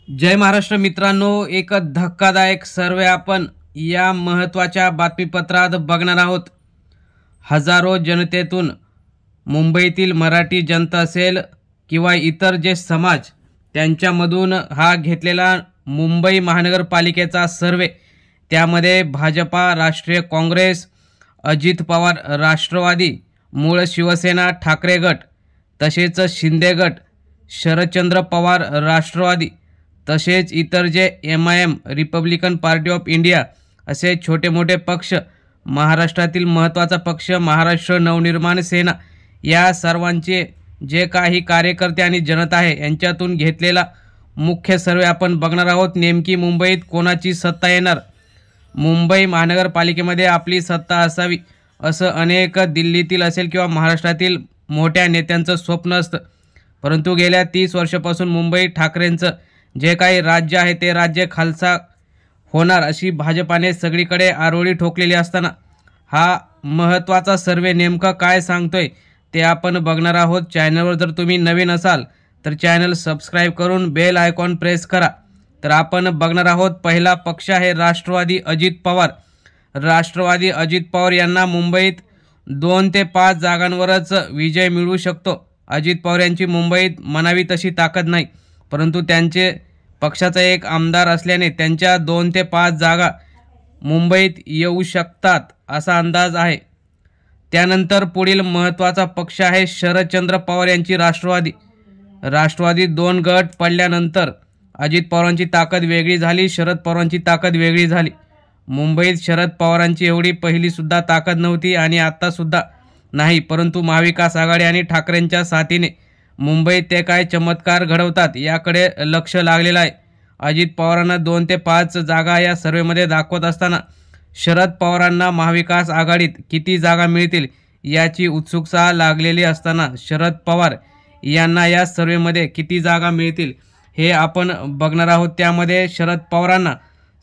जय महाराष्ट्र मित्रांनो, एक धक्कादायक सर्वे आपण या महत्त्वाच्या बातमीपत्रात बघणार आहोत। हजारो जनतेतून मुंबईतील मराठी जनता असेल किंवा इतर जे समाज त्यांच्यामधून हा घेतलेला मुंबई महानगरपालिकेचा सर्वे, त्यामध्ये भाजपा, राष्ट्रीय काँग्रेस, अजित पवार राष्ट्रवादी, मूळ शिवसेना ठाकरे गट, तसेच शिंदे गट, शरदचंद्र पवार राष्ट्रवादी, तसेच इतर जे MIM Republican party of India असे छोटे मोठे पक्ष, महाराष्ट्रातील महत्त्वाचा पक्ष महाराष्ट्र नवनिर्माण सेना, या सर्वांचे जे काही कार्यकर्ते आणि जनता आहे यांच्यातून घेतलेला मुख्य सर्वे आपण बघणार आहोत। नेमकी मुंबईत कोणाची सत्ता येणार, मुंबई महानगरपालिकेमध्ये आपली सत्ता असावी असं अनेक दिल्लीतील असेल किंवा महाराष्ट्रातील मोठ्या नेत्यांचं स्वप्न असतं। परंतु गेल्या 30 वर्षापासून मुंबई ठाकरेंचं जे काही राज्य आहे ते राज्य खालसा होणार अशी भाजपाने सगळीकडे आरोळी ठोकलेली असताना हा महत्त्वाचा सर्वे नेमका काय सांगतोय ते आपण बघणार आहोत। चॅनलवर जर तुम्ही नवीन असाल तर चॅनल सबस्क्राईब करून बेल आयकॉन प्रेस करा। तर आपण बघणार आहोत, पहिला पक्ष आहे राष्ट्रवादी अजित पवार। राष्ट्रवादी अजित पवार यांना मुंबईत 2 ते 5 जागांवरच विजय मिळू शकतो। अजित पवार यांची मुंबईत म्हणावी तशी ताकद नाही, परंतु त्यांचे पक्षाचा एक आमदार असल्याने त्यांच्या 2 ते 5 जागा मुंबईत येऊ शकतात असा अंदाज आहे। त्यानंतर पुढील महत्त्वाचा पक्ष आहे शरदचंद्र पवार यांची राष्ट्रवादी। राष्ट्रवादी 2 गट पडल्यानंतर अजित पवारांची ताकद वेगळी झाली, शरद पवारांची ताकद वेगळी झाली। मुंबईत शरद पवारांची एवढी पहिलीसुद्धा ताकद नव्हती आणि आत्तासुद्धा नाही, परंतु महाविकास आघाडी आणि ठाकरेंच्या साथीने मुंबईत ते काय चमत्कार घडवतात याकडे लक्ष लागलेलं आहे। अजित पवारांना 2 ते 5 जागा या सर्वेमध्ये दाखवत असताना शरद पवारांना महाविकास आघाडीत किती जागा मिळतील याची उत्सुकता लागलेली असताना शरद पवार यांना या सर्वेमध्ये किती जागा मिळतील हे आपण बघणार आहोत। त्यामध्ये शरद पवारांना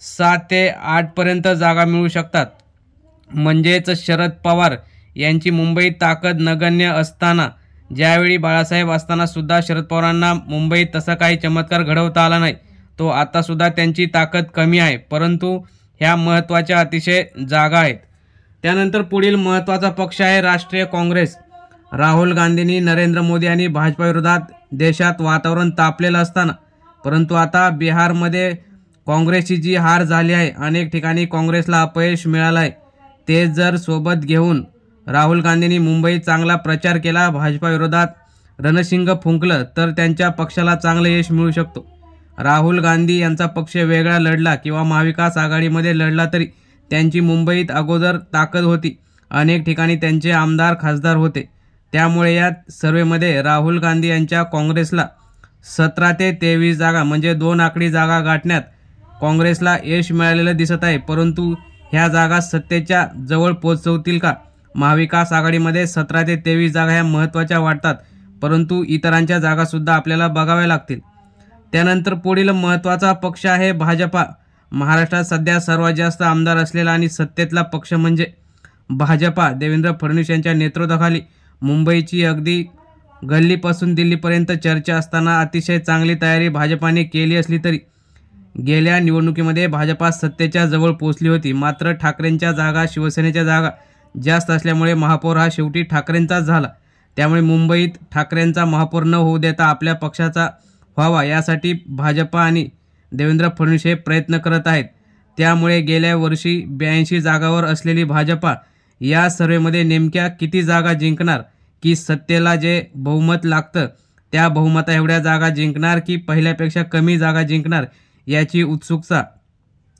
7 ते 8 पर्यंत जागा मिळू शकतात। म्हणजेच शरद पवार यांची मुंबईत ताकद नगण्य असताना, ज्यावेळी बाळासाहेब असताना सुद्धा शरद पवारांना मुंबईत तसा काही चमत्कार घडवता आला नाही, तो आतासुद्धा त्यांची ताकद कमी आहे, परंतु ह्या महत्त्वाच्या अतिशय जागा आहेत। त्यानंतर पुढील महत्त्वाचा पक्ष आहे राष्ट्रीय काँग्रेस। राहुल गांधींनी, नरेंद्र मोदी आणि भाजपा विरोधात देशात वातावरण तापलेलं असताना, परंतु आता बिहारमध्ये काँग्रेसची जी हार झाली आहे, अनेक ठिकाणी काँग्रेसला अपयश मिळालं आहे, ते जर सोबत घेऊन राहुल गांधींनी मुंबईत चांगला प्रचार केला, भाजपा विरोधात रणशिंग फुंकलं तर त्यांच्या पक्षाला चांगलं यश मिळू शकतो। राहुल गांधी यांचा पक्ष वेगळा लढला किंवा महाविकास आघाडीमध्ये लढला तरी त्यांची मुंबईत अगोदर ताकद होती, अनेक ठिकाणी त्यांचे आमदार खासदार होते। त्यामुळे या सर्वेमध्ये राहुल गांधी यांच्या काँग्रेसला 17 ते 23 जागा म्हणजे 2 आकडी जागा गाठण्यात काँग्रेसला यश मिळालेलं दिसत आहे, परंतु ह्या जागा सत्तेच्या जवळ पोहोचवतील का? महाविकास आघाडीमध्ये 17 ते 23 जागा ह्या महत्त्वाच्या वाटतात, परंतु इतरांच्या जागासुद्धा आपल्याला बघाव्या लागतील। त्यानंतर पुढील महत्त्वाचा पक्ष आहे भाजपा। महाराष्ट्रात सध्या सर्वात जास्त आमदार असलेला आणि सत्तेतला पक्ष म्हणजे भाजपा। देवेंद्र फडणवीस यांच्या नेतृत्वाखाली मुंबईची अगदी गल्लीपासून दिल्लीपर्यंत चर्चा असताना अतिशय चांगली तयारी भाजपाने केली असली तरी गेल्या निवडणुकीमध्ये भाजपा सत्तेच्या जवळ पोहोचली होती, मात्र ठाकरेंच्या जागा, शिवसेनेच्या जागा जास्त असल्यामुळे महापौर हा शेवटी ठाकरेंचाच झाला। त्यामुळे मुंबईत ठाकरेंचा महापौर न होऊ देता आपल्या पक्षाचा व्हावा यासाठी भाजपा आणि देवेंद्र फडणवीस हे प्रयत्न करत आहेत। त्यामुळे गेल्या वर्षी 82 जागावर असलेली भाजपा या सर्वेमध्ये नेमक्या किती जागा जिंकणार, की सत्तेला जे बहुमत लागतं त्या बहुमता एवढ्या जागा जिंकणार की पहिल्यापेक्षा कमी जागा जिंकणार, याची उत्सुकता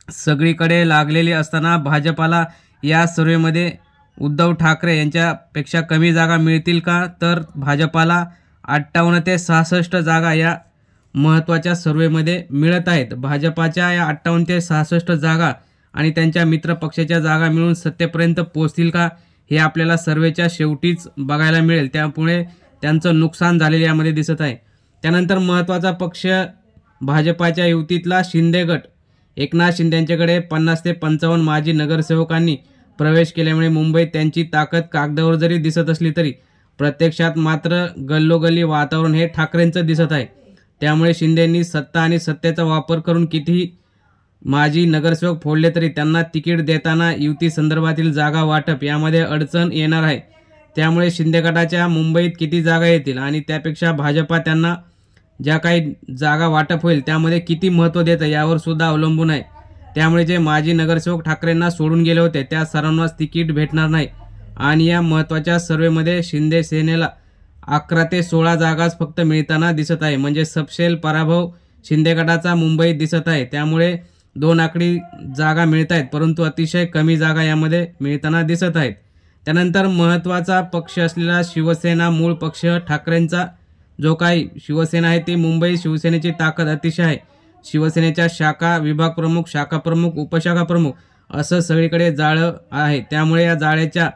सगळीकडे लागलेली असताना भाजपाला या सर्वेमध्ये उद्धव ठाकरे यांच्यापेक्षा कमी जागा मिळतील का, तर भाजपाला 58 ते 66 जागा या महत्त्वाच्या सर्वेमध्ये मिळत आहेत। भाजपाच्या या 58 ते 66 जागा आणि त्यांच्या मित्र पक्षाच्या जागा मिळून सत्तेपर्यंत पोहोचतील का हे आपल्याला सर्वेच्या शेवटीच बघायला मिळेल, त्यामुळे त्यांचं नुकसान झालेलं यामध्ये दिसत आहे। त्यानंतर महत्त्वाचा पक्ष भाजपाच्या युतीतला शिंदे गट। एकनाथ शिंदे यांच्याकडे 50 ते 55 माजी नगरसेवकांनी प्रवेश केल्यामुळे मुंबईत त्यांची ताकद कागदावर जरी दिसत असली तरी प्रत्यक्षात मात्र गल्लोगल्ली वातावरण हे ठाकरेंचं दिसत आहे। त्यामुळे शिंदेंनी सत्ता आणि सत्तेचा वापर करून कितीही माजी नगरसेवक फोडले तरी त्यांना तिकीट देताना युती संदर्भातील जागा वाटप यामध्ये अडचण येणार आहे। त्यामुळे शिंदे गटाच्या मुंबईत किती जागा येतील आणि त्यापेक्षा भाजपा त्यांना ज्या काही जागा वाटप होईल त्यामध्ये किती महत्त्व देतं यावर सुद्धा अवलंबून आहे। त्यामुळे जे माजी नगरसेवक ठाकरेंना सोडून गेले होते त्या सर्वांनाच तिकीट भेटणार नाही आणि या महत्त्वाच्या सर्वेमध्ये शिंदे सेनेला 11 ते 16 जागाच फक्त मिळताना दिसत आहे। म्हणजे सपशेल पराभव शिंदे गटाचा मुंबईत दिसत आहे। त्यामुळे 2 आकडी जागा मिळत आहेत परंतु अतिशय कमी जागा यामध्ये मिळताना दिसत आहेत। त्यानंतर महत्त्वाचा पक्ष असलेला शिवसेना मूळ पक्ष ठाकरेंचा जो काही शिवसेना आहे ती मुंबई शिवसेनेची ताकद अतिशय आहे। शिवसेनेच्या शाखा विभाग प्रमुख, शाखा प्रमुख, उपशाखा प्रमुख असं सगळीकडे जाळं आहे। त्यामुळे या जाळ्याच्या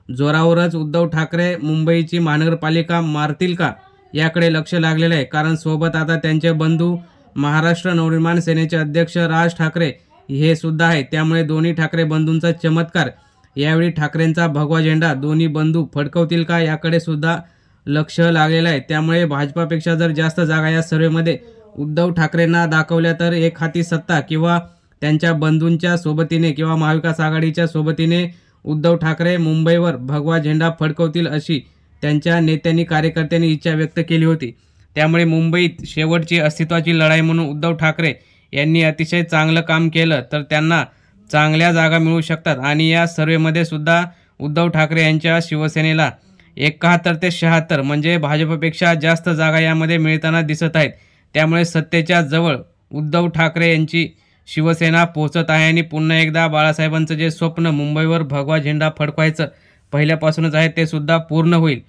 जोरावरच उद्धव ठाकरे मुंबईची महानगरपालिका मारतील का याकडे लक्ष लागलेलं आहे। कारण सोबत आता त्यांचे बंधू महाराष्ट्र नवनिर्माण सेनेचे अध्यक्ष राज ठाकरे हे सुद्धा आहेत। त्यामुळे दोन्ही ठाकरे बंधूंचा चमत्कार यावेळी ठाकरेंचा भगवा झेंडा दोन्ही बंधू फडकवतील का याकडे सुद्धा लक्ष लागलेलं आहे। त्यामुळे भाजपापेक्षा जर जास्त जागा या सर्वेमध्ये उद्धव ठाकरेंना दाखवल्या तर एक हाती सत्ता किंवा त्यांच्या बंधूंच्या सोबतीने किंवा महाविकास आघाडीच्या सोबतीने उद्धव ठाकरे मुंबईवर भगवा झेंडा फडकवतील अशी त्यांच्या नेत्यांनी कार्यकर्त्यांनी इच्छा व्यक्त केली होती। त्यामुळे मुंबईत शेवटची अस्तित्वाची लढाई म्हणून उद्धव ठाकरे यांनी अतिशय चांगलं काम केलं तर त्यांना चांगल्या जागा मिळू शकतात आणि या सर्वेमध्ये सुद्धा उद्धव ठाकरे यांच्या शिवसेनेला 71 ते 76 म्हणजे भाजपपेक्षा जास्त जागा यामध्ये मिळताना दिसत आहेत। त्यामुळे सत्तेच्या जवळ उद्धव ठाकरे यांची शिवसेना पोहोचत आहे आणि पुन्हा एकदा बाळासाहेबांचं जे स्वप्न मुंबईवर भगवा झेंडा फडकवायचं पहिल्यापासूनच आहे ते सुद्धा पूर्ण होईल।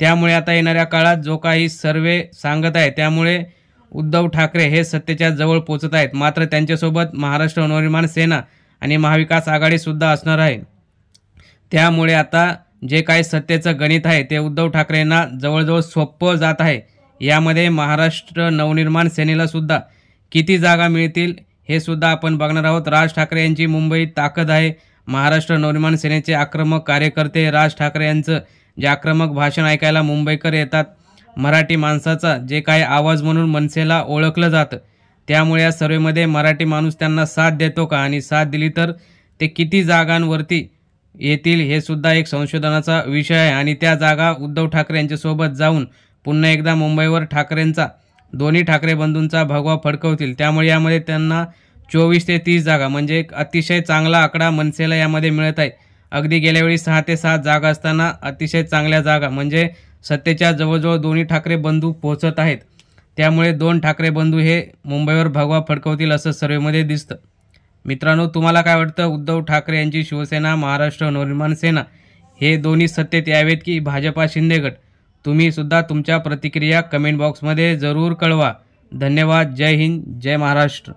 त्यामुळे आता येणाऱ्या काळात जो काही सर्वे सांगत आहे त्यामुळे उद्धव ठाकरे हे सत्तेच्या जवळ पोहोचत आहेत। मात्र त्यांच्यासोबत महाराष्ट्र नवनिर्माण सेना आणि महाविकास आघाडी सुद्धा असणार आहे। त्यामुळे आता जे काही सत्तेचं गणित आहे ते उद्धव ठाकरेंना जवळजवळ सोपं जात आहे। यामध्ये महाराष्ट्र नवनिर्माण सेनेला सुद्धा किती जागा मिळतील हे सुद्धा आपण बघणार आहोत। राज ठाकरे यांची मुंबईत ताकद आहे। महाराष्ट्र नवनिर्माण सेनेचे आक्रमक कार्यकर्ते राज ठाकरे यांचं जे आक्रमक भाषण ऐकायला मुंबईकर येतात, मराठी माणसाचा जे काही आवाज म्हणून मनसेला ओळखलं जातं। त्यामुळे या सर्वेमध्ये मराठी माणूस त्यांना साथ देतो का आणि साथ दिली तर ते किती जागांवरती येतील हे सुद्धा एक संशोधनाचा विषय आहे आणि त्या जागा उद्धव ठाकरे यांच्यासोबत जाऊन पुन्हा एकदा मुंबईवर ठाकरेंचा दोन्ही ठाकरे बंधूंचा भगवा फडकवतील। त्यामुळे यामध्ये त्यांना 24 ते 30 जागा म्हणजे एक अतिशय चांगला आकडा मनसेला यामध्ये मिळत आहे। अगदी गेल्यावेळी 6 ते 7 जागा असताना अतिशय चांगल्या जागा म्हणजे सत्तेच्या जवळजवळ दोन्ही ठाकरे बंधू पोहोचत आहेत। त्यामुळे 2 ठाकरे बंधू हे मुंबईवर भगवा फडकवतील असं सर्वेमध्ये दिसतं। मित्रांनो, तुम्हाला काय वाटतं? उद्धव ठाकरे यांची शिवसेना, महाराष्ट्र नवनिर्माण सेना हे दोन्ही सत्तेत यावेत की भाजपा शिंदे गट? तुम्ही सुद्धा तुमच्या प्रतिक्रिया कमेंट बॉक्समध्ये जरूर कळवा। धन्यवाद। जय हिंद, जय महाराष्ट्र।